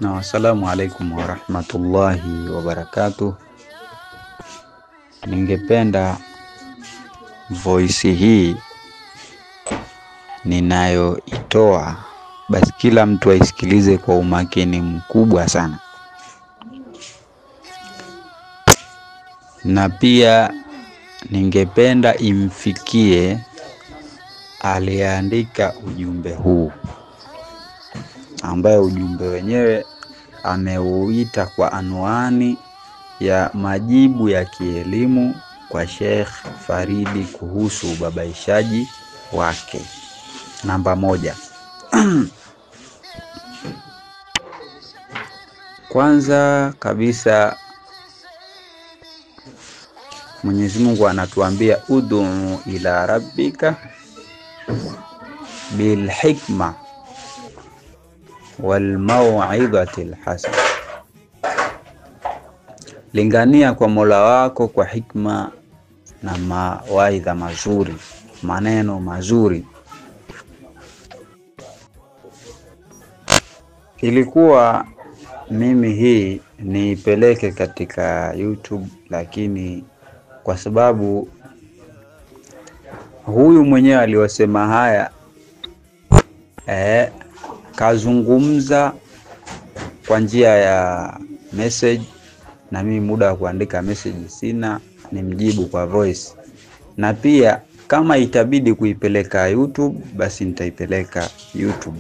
Na assalamu alaikum wa rahmatullahi wa barakatuh. Ningependa voice hii ninayoitoa basi kila mtu aisikilize kwa umakini mkubwa sana, na pia ningependa imfikie aliyeandika ujumbe huu, ambaye ujumbe wenyewe ameuita kwa anwani ya majibu ya kielimu kwa Sheikh Faridi kuhusu ubabaishaji wake. Namba 1. Kwanza kabisa Mwenyezi Mungu anatuambia ud'u ila rabbika bil hikma wal mau'izatil hasana, lingania kwa Mola wako kwa hikma na mawaidha mazuri, maneno mazuri. Ilikuwa mimi hii niipeleke katika YouTube, lakini kwa sababu huyu mwenyewe aliyosema haya kazungumza kwa njia ya message, na mimi muda wa kuandika message sina, ni mjibu kwa voice. Na pia kama itabidi kuipeleka YouTube, basi nitaipeleka YouTube,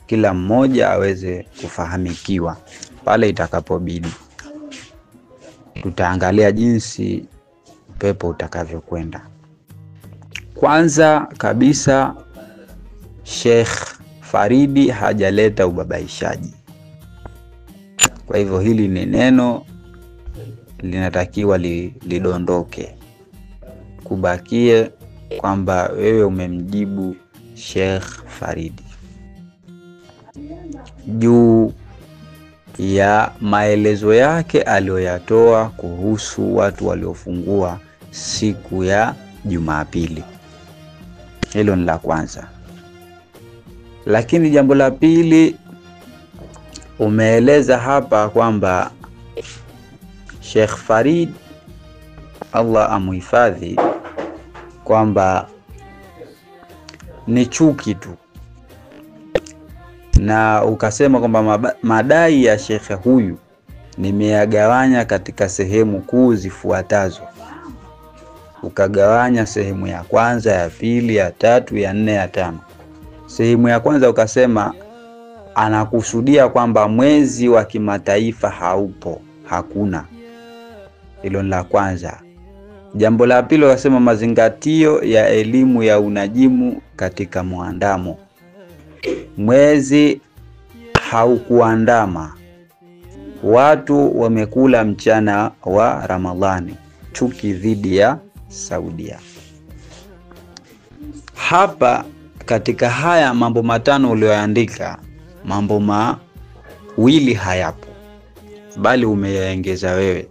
kila mmoja aweze kufahamikiwa pale itakapobidi. Tutaangalia jinsi pepo utakavyokwenda. Kwanza kabisa, Sheikh Faridi hajaleta ubabaishaji. Kwa hivyo hili ni neno linatakiwa lidondoke, kubakie kwamba wewe umemjibu Sheikh Faridi juu ya maelezo yake aliyoyatoa kuhusu watu waliofungua siku ya Jumapili. Hilo ni la kwanza. Lakini jambo la pili, umeeleza hapa kwamba Sheikh Farid, Allah amuhifadhi, kwamba ni chuki tu, na ukasema kwamba madai ya shekhe huyu nimeyagawanya katika sehemu kuu zifuatazo. Ukagawanya sehemu ya kwanza, ya pili, ya tatu, ya nne, ya tano. Sehemu ya kwanza ukasema anakusudia kwamba mwezi wa kimataifa haupo, hakuna. Hilo ni la kwanza. Jambo la pili ukasema mazingatio ya elimu ya unajimu katika muandamo. Mwezi haukuandama, watu wamekula mchana wa Ramadhani. Chuki dhidi ya Saudia. Hapa katika haya mambo matano uliyoandika, mambo mawili hayapo, bali umeyaongeza wewe.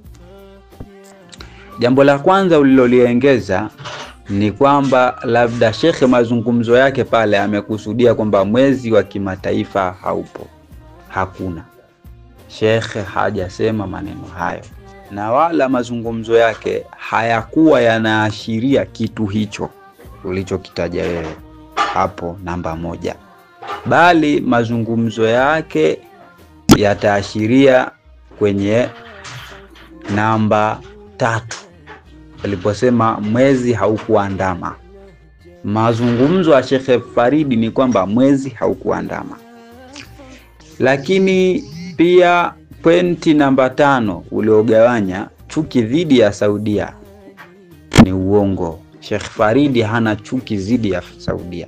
Jambo la kwanza uliloliongeza ni kwamba labda shekhe mazungumzo yake pale amekusudia kwamba mwezi wa kimataifa haupo, hakuna. Shekhe hajasema maneno hayo, na wala mazungumzo yake hayakuwa yanaashiria kitu hicho ulichokitaja wewe hapo namba 1, bali mazungumzo yake yataashiria kwenye namba 3 aliposema mwezi haukuandama. Mazungumzo ya Sheikh Faridi ni kwamba mwezi haukuandama. Lakini pia pointi namba 5 uliogawanya, chuki dhidi ya Saudia, ni uongo. Sheikh Faridi hana chuki dhidi ya Saudia,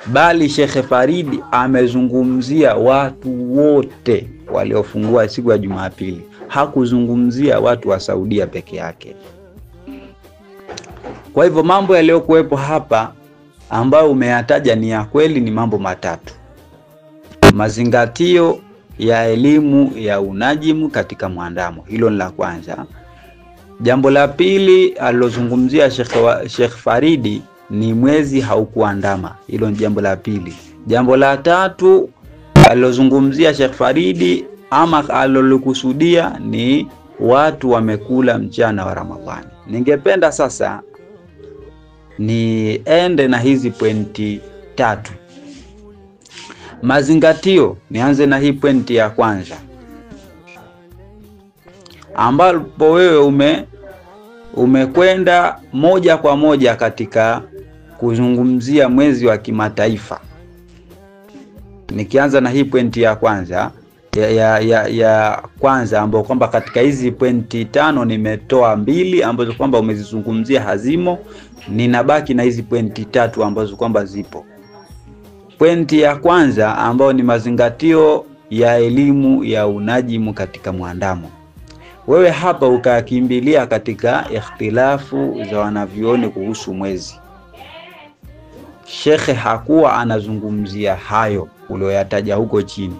bali Sheikh Faridi amezungumzia watu wote waliofungua siku ya Jumapili. Hakuzungumzia watu wa Saudia peke yake. Kwa hivyo mambo yaliyokuwepo hapa ambayo umeyataja ni ya kweli, ni mambo matatu. Mazingatio ya elimu ya unajimu katika muandamo, hilo ni la kwanza. Jambo la pili alilozungumzia Sheikh Faridi ni mwezi haukuandama, hilo ni jambo la pili. Jambo la tatu alozungumzia Sheikh Faridi ama alolokusudia ni watu wamekula mchana wa Ramadhani. Ningependa sasa niende na hizi pointi 3. Mazingatio, nianze na hii pointi ya kwanza, ambapo wewe umekwenda moja kwa moja katika kuzungumzia mwezi wa kimataifa. Nikianza na hii pointi ya kwanza ya kwanza, ambapo kwamba katika hizi pointi 5 nimetoa 2 ambazo kwamba umezizungumzia hazimo, ninabaki na hizi pointi 3 ambazo kwamba zipo. Pointi ya kwanza ambao ni mazingatio ya elimu ya unajimu katika muandamo. Wewe hapa ukakimbilia katika ikhtilafu za wanavyuoni kuhusu mwezi. Shekhe hakuwa anazungumzia hayo ulioyataja huko chini.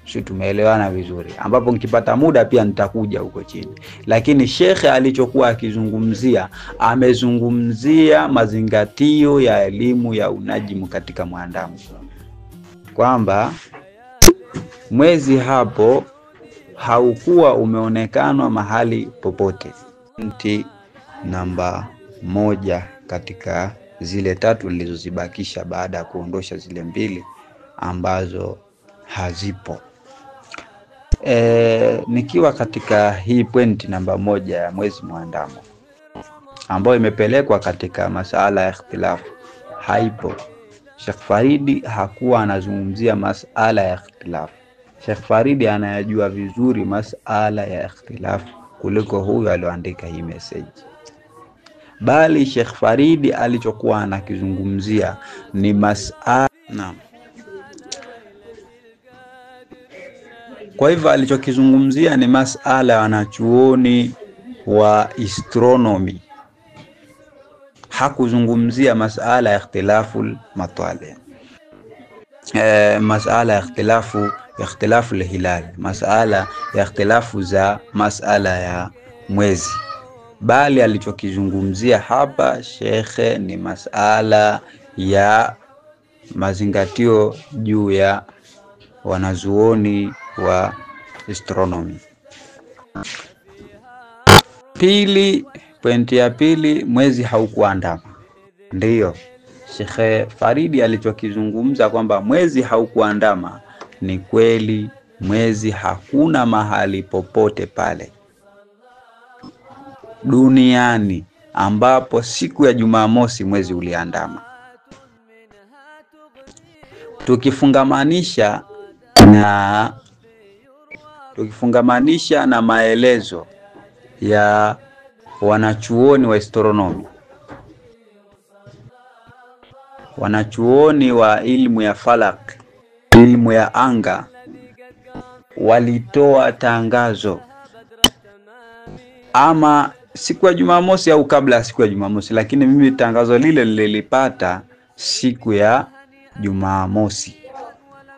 Sisi tumeelewana vizuri, ambapo nikipata muda pia nitakuja huko chini. Lakini shekhe alichokuwa akizungumzia, amezungumzia mazingatio ya elimu ya unajimu katika muandamo, kwamba mwezi hapo haukuwa umeonekanwa mahali popote. Pointi namba 1 katika zile 3 nilizozibakisha baada ya kuondosha zile 2 ambazo hazipo. Nikiwa katika hii pointi namba 1 ya mwezi muandamo, ambayo imepelekwa katika masala ya ikhtilafu, haipo. Sheikh Faridi hakuwa anazungumzia masala ya ikhtilafu. Sheikh Faridi anayajua vizuri masala ya ikhtilafu kuliko huyu alioandika hii message. Bali Sheikh Faridi alichokuwa anakizungumzia ni masala. Kwa hivyo alichokizungumzia ni masala ya wanachuoni wa astronomy. Hakuzungumzia masala ya ikhtilafu matwali, masala ya ikhtilafu al-hilal, masala ya ikhtilafu za masala ya mwezi. Bali alichokizungumzia hapa shekhe ni masala ya mazingatio juu ya wanazuoni wa astronomy. Pili, pointi ya 2, mwezi haukuandama. Ndiyo, Sheikh Faridi alichokizungumza kwamba mwezi haukuandama ni kweli. Mwezi hakuna mahali popote pale duniani ambapo siku ya Jumamosi mwezi uliandama. Tukifungamanisha na maelezo ya wanachuoni wa astronomy, wanachuoni wa ilmu ya falak, ilmu ya anga, walitoa tangazo ama siku ya Jumamosi au kabla ya siku ya Jumamosi, lakini mimi tangazo lile nilipata siku ya Jumamosi,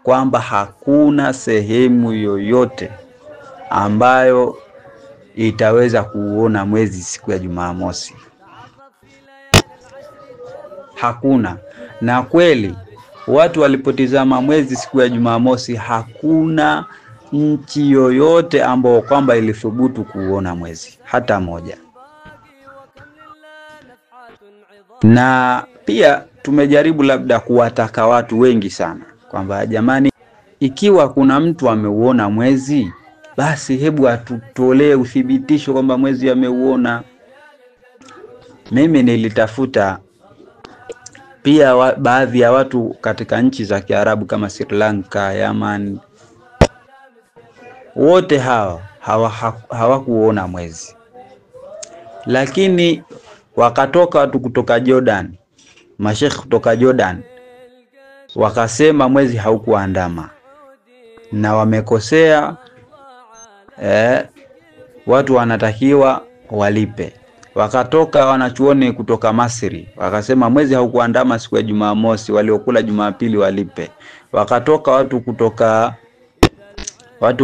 kwamba hakuna sehemu yoyote ambayo itaweza kuona mwezi siku ya Jumamosi. Hakuna. Na kweli watu walipotizama mwezi siku ya Jumamosi, hakuna nchi yoyote ambao kwamba ilithubutu kuona mwezi hata moja. Na pia tumejaribu labda kuwataka watu wengi sana kwamba jamani, ikiwa kuna mtu ameuona mwezi, basi hebu atutolee uthibitisho kwamba mwezi ameuona. Mimi nilitafuta pia baadhi ya watu katika nchi za Kiarabu kama Sri Lanka, Yaman, wote hawakuona mwezi. Lakini wakatoka watu kutoka Jordan, mashekhi kutoka Jordan, wakasema mwezi haukuandama na wamekosea, watu wanatakiwa walipe. Wakatoka wanachuoni kutoka Masri, wakasema mwezi haukuandama siku ya Jumamosi, waliokula Jumapili walipe. Wakatoka watu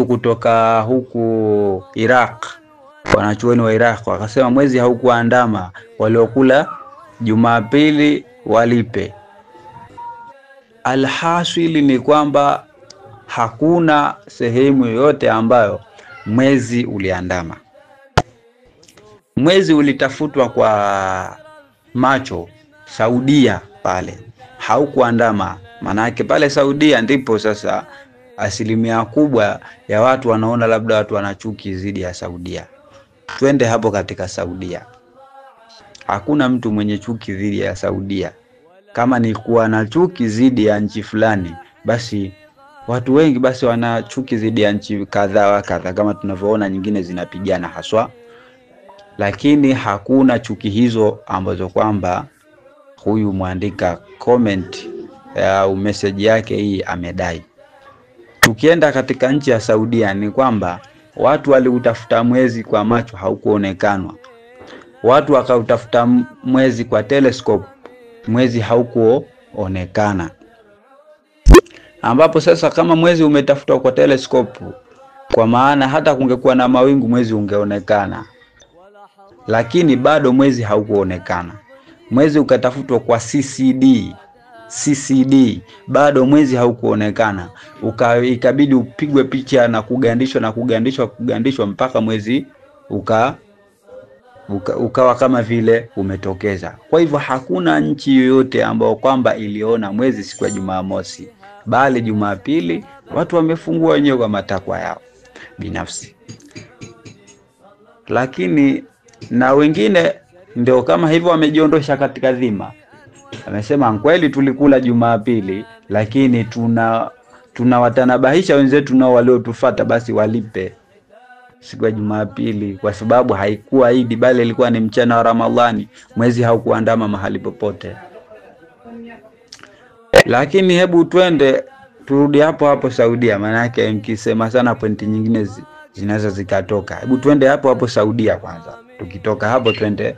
kutoka huku Iraq, wanachuoni wa Iraq, wakasema mwezi haukuandama, waliokula Jumapili walipe. alhasili ni kwamba hakuna sehemu yoyote ambayo mwezi uliandama. Mwezi ulitafutwa kwa macho Saudia, pale haukuandama. Manake pale Saudia ndipo sasa asilimia kubwa ya watu wanaona labda watu wanachuki zidi ya Saudia. Twende hapo katika Saudia, hakuna mtu mwenye chuki zidi ya Saudia. Kama ni kuwa na chuki zidi ya nchi fulani, basi watu wengi basi wana chuki zidi ya nchi kadha wa kadha, kama tunavyoona nyingine zinapigana haswa. Lakini hakuna chuki hizo ambazo kwamba huyu muandika comment au message yake hii amedai. Tukienda katika nchi ya Saudia ni kwamba watu waliutafuta mwezi kwa macho, haukuonekanwa. Watu wakautafuta mwezi kwa telescope, mwezi haukuonekana. Ambapo sasa kama mwezi umetafutwa kwa telescope, kwa maana hata kungekuwa na mawingu mwezi ungeonekana, lakini bado mwezi haukuonekana. Mwezi ukatafutwa kwa CCD, bado mwezi haukuonekana. Ikabidi upigwe picha na kugandishwa mpaka mwezi ukawa kama vile umetokeza. Kwa hivyo hakuna nchi yoyote ambayo kwamba iliona mwezi siku ya Jumamosi, bali Jumapili watu wamefungua wenyewe kwa matakwa yao binafsi. Lakini na wengine ndio kama hivyo wamejiondosha katika dhima. Amesema kweli tulikula Jumapili, lakini tunawatanabahisha wenzetu nao waliotufuata basi walipe siku ya Jumapili, kwa sababu haikuwa Idi bali ilikuwa ni mchana wa Ramadhani, mwezi haukuandama mahali popote. Lakini hebu turudi hapo Saudia, maana yake nikisema sana pointi nyingine zinaweza zikatoka. Hebu twende hapo Saudia kwanza. Tukitoka hapo twende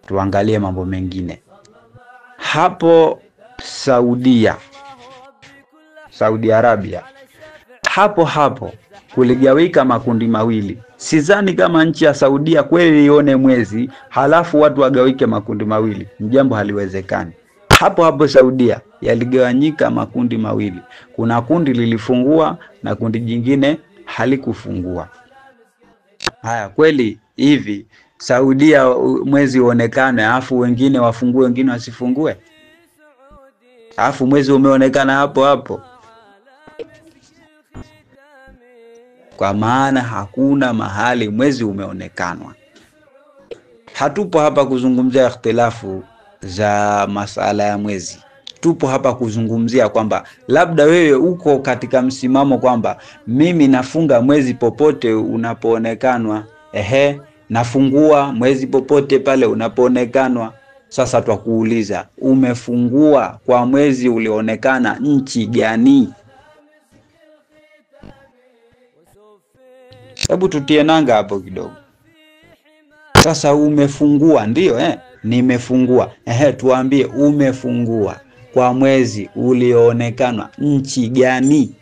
tuangalie mambo mengine. Hapo Saudi Arabia, hapo kuligawika makundi mawili. Sidhani kama nchi ya Saudia kweli ione mwezi halafu watu wagawike makundi mawili, jambo haliwezekani. Hapo Saudia yaligawanyika makundi mawili. Kuna kundi lilifungua na kundi jingine halikufungua. Haya, kweli hivi Saudia mwezi uonekane afu wengine wafungue wengine wasifungue? Afu mwezi umeonekana hapo. Kwa maana hakuna mahali mwezi umeonekanwa. Hatupo hapa kuzungumzia ikhtilafu za masala ya mwezi. Tupo hapa kuzungumzia kwamba labda wewe uko katika msimamo kwamba mimi nafunga mwezi popote unapoonekanwa. Nafungua mwezi popote pale unapoonekanwa. Sasa twakuuliza, umefungua kwa mwezi ulioonekana nchi gani? Hebu tutie nanga hapo kidogo. Sasa umefungua, ndio nimefungua. Tuambie umefungua kwa mwezi ulioonekana nchi gani?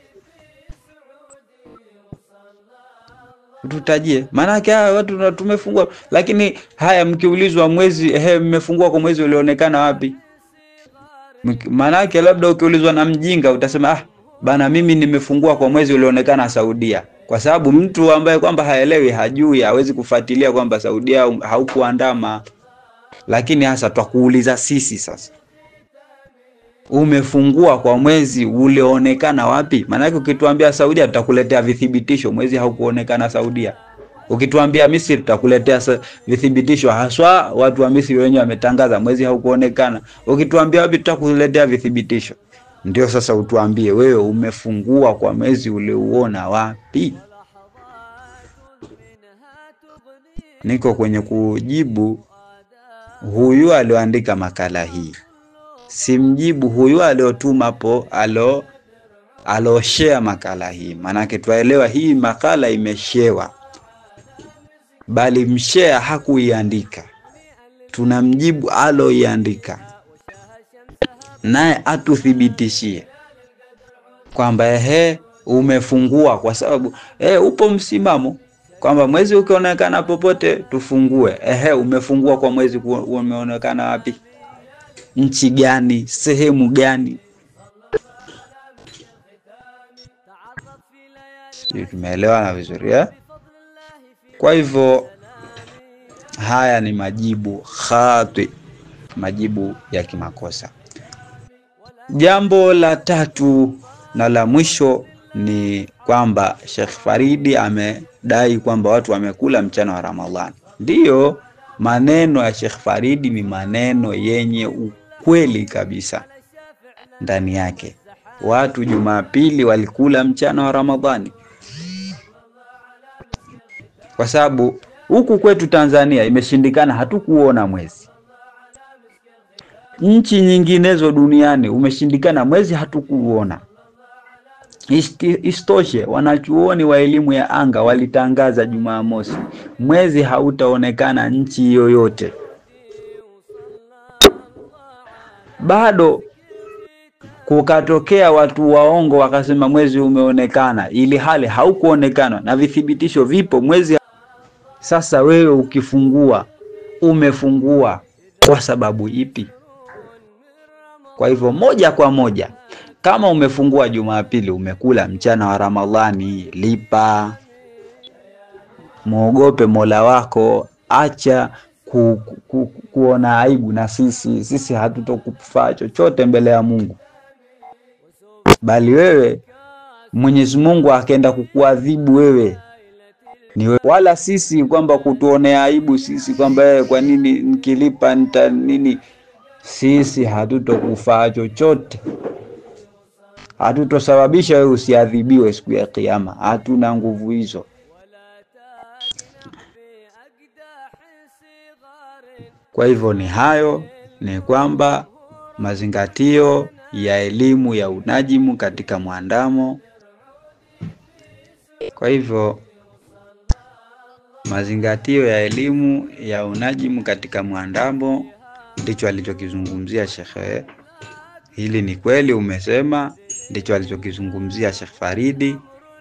Tutajie. Maana yake watu tumefungua, lakini haya mkiulizwa mwezi mmefungua kwa mwezi ulioonekana wapi? Maana yake labda ukiulizwa na mjinga utasema bana mimi nimefungua kwa mwezi ulioonekana Saudia. Kwa sababu mtu ambaye kwamba haelewi, hajui, hawezi kufuatilia kwamba Saudia haukuandama. Lakini hasa twakuuliza sisi sasa, umefungua kwa mwezi ulioonekana wapi? Maana yake ukituambia Saudia tutakuletea vithibitisho mwezi haukuonekana Saudia. Ukituambia Misri tutakuletea vithibitisho, haswa watu wa Misri wenyewe wametangaza mwezi haukuonekana. Ukituambia wapi tutakuletea vithibitisho. Ndio sasa utuambie wewe umefungua kwa mwezi uliouona wapi? Niko kwenye kujibu huyu alioandika makala hii. Simjibu huyu aliotuma hapo share makala hii. Manake tuelewa hii makala imeshewa, bali mshare hakuiandika. Tunamjibu aloiandika, naye atuthibitishie kwamba umefungua, kwa sababu upo msimamo kwamba mwezi ukionekana popote tufungue. Umefungua kwa mwezi umeonekana wapi? Nchi gani? Sehemu gani? Tumeelewana vizuri eh? Kwa hivyo haya ni majibu khati, majibu ya kimakosa. Jambo la tatu na la mwisho ni kwamba Sheikh Faridi amedai kwamba watu wamekula mchana wa Ramadhani. Ndiyo, maneno ya Sheikh Faridi ni maneno yenye ukweli kabisa ndani yake. Watu Jumapili walikula mchana wa Ramadhani, kwa sababu huku kwetu Tanzania imeshindikana, hatukuona mwezi. Nchi nyinginezo duniani umeshindikana mwezi, hatukuona. Istoshe, wanachuoni wa elimu ya anga walitangaza Jumamosi mwezi hautaonekana nchi yoyote. Bado kukatokea watu waongo wakasema mwezi umeonekana, ili hali haukuonekana na vithibitisho vipo mwezi. Sasa wewe ukifungua, umefungua kwa sababu ipi? Kwa hivyo moja kwa moja, kama umefungua Jumapili umekula mchana wa Ramadhani, lipa. Muogope Mola wako, acha kuona aibu na sisi hatutokufaa chochote mbele ya Mungu. Bali wewe Mwenyezi Mungu akaenda kukuadhibu wewe ni wewe, wala sisi kwamba kutuonea aibu sisi kwamba kwa nini nikilipa nita nini. Sisi hatutokufaa chochote, hatutosababisha wewe usiadhibiwe siku ya Kiyama. Hatuna nguvu hizo. Kwa hivyo ni hayo, ni kwamba mazingatio ya elimu ya unajimu katika mwandamo. Kwa hivyo mazingatio ya elimu ya unajimu katika mwandamo ndicho alichokizungumzia Sheikh. Hili ni kweli umesema, ndicho alichokizungumzia Sheikh Faridi.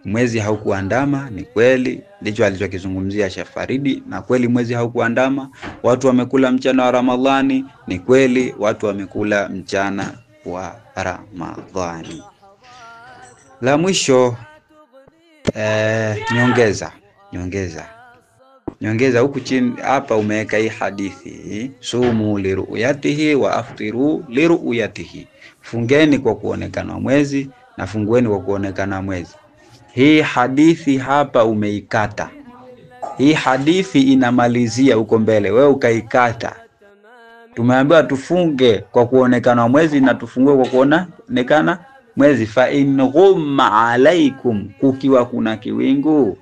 Mwezi haukuandama, ni kweli, ndicho alichokizungumzia Sheikh Faridi, na kweli mwezi haukuandama. Watu wamekula mchana wa Ramadhani, ni kweli, watu wamekula mchana wa Ramadhani. La mwisho nyongeza huku chini hapa umeweka hii hadithi, sumu liruyatihi wa aftiru liruyatihi. Fungeni kwa kuonekana mwezi na fungueni kwa kuonekana mwezi. Hii hadithi hapa umeikata. Hii hadithi inamalizia huko mbele, wewe ukaikata. Tumeambiwa tufunge kwa kuonekana mwezi na tufungue kwa kuonekana mwezi. Fa in ghumma alaikum, kukiwa kuna kiwingu,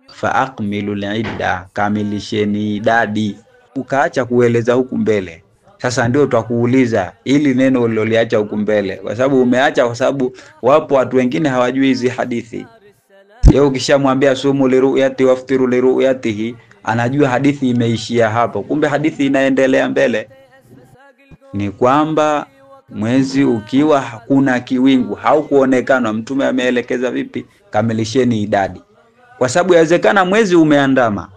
fa akmilul idda, kamilisheni idadi. Ukaacha kueleza huku mbele. Sasa ndio tutakuuliza ili neno uliloliacha huku mbele, kwa sababu umeacha kwa sababu wapo watu wengine hawajui hizi hadithi. Yeye ukishamwambia sumu liruyati waftiru liruyatihi, anajua hadithi imeishia hapo. Kumbe hadithi inaendelea mbele. Ni kwamba mwezi ukiwa hakuna kiwingu, haukuonekana, Mtume ameelekeza vipi? Kamilisheni idadi. Kwa sababu yawezekana mwezi umeandama,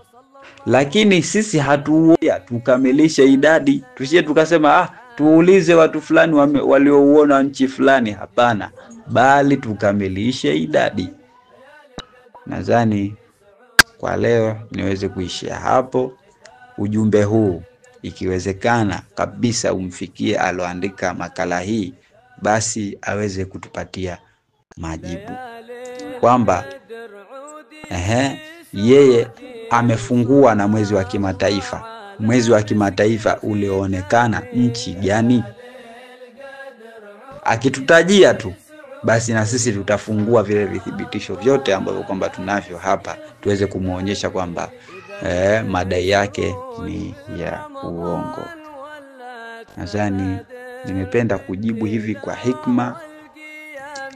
lakini sisi hatuuona tukamilishe idadi. Tusije tukasema tuulize watu fulani waliouona nchi fulani. Hapana, bali tukamilishe idadi. Nadhani kwa leo niweze kuishia hapo. Ujumbe huu ikiwezekana kabisa umfikie aloandika makala hii, basi aweze kutupatia majibu kwamba yeye amefungua na mwezi wa kimataifa. Mwezi wa kimataifa ulioonekana nchi gani? Akitutajia tu, basi na sisi tutafungua vile vithibitisho vyote ambavyo kwamba tunavyo hapa, tuweze kumuonyesha kwamba madai yake ni ya uongo. Nadhani nimependa kujibu hivi kwa hikma,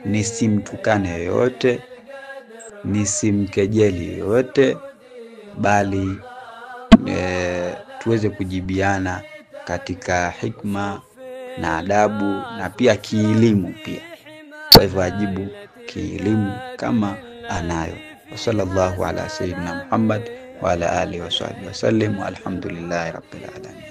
nisimtukane yoyote, nisimkejeli yoyote, bali tuweze kujibiana katika hikma na adabu na pia kielimu pia. Kwa hivyo ajibu kielimu kama anayo. Sallallahu ala sayyidina Muhammad wa ala alihi wa sahbihi wasallam, walhamdulillahi rabbil alamin.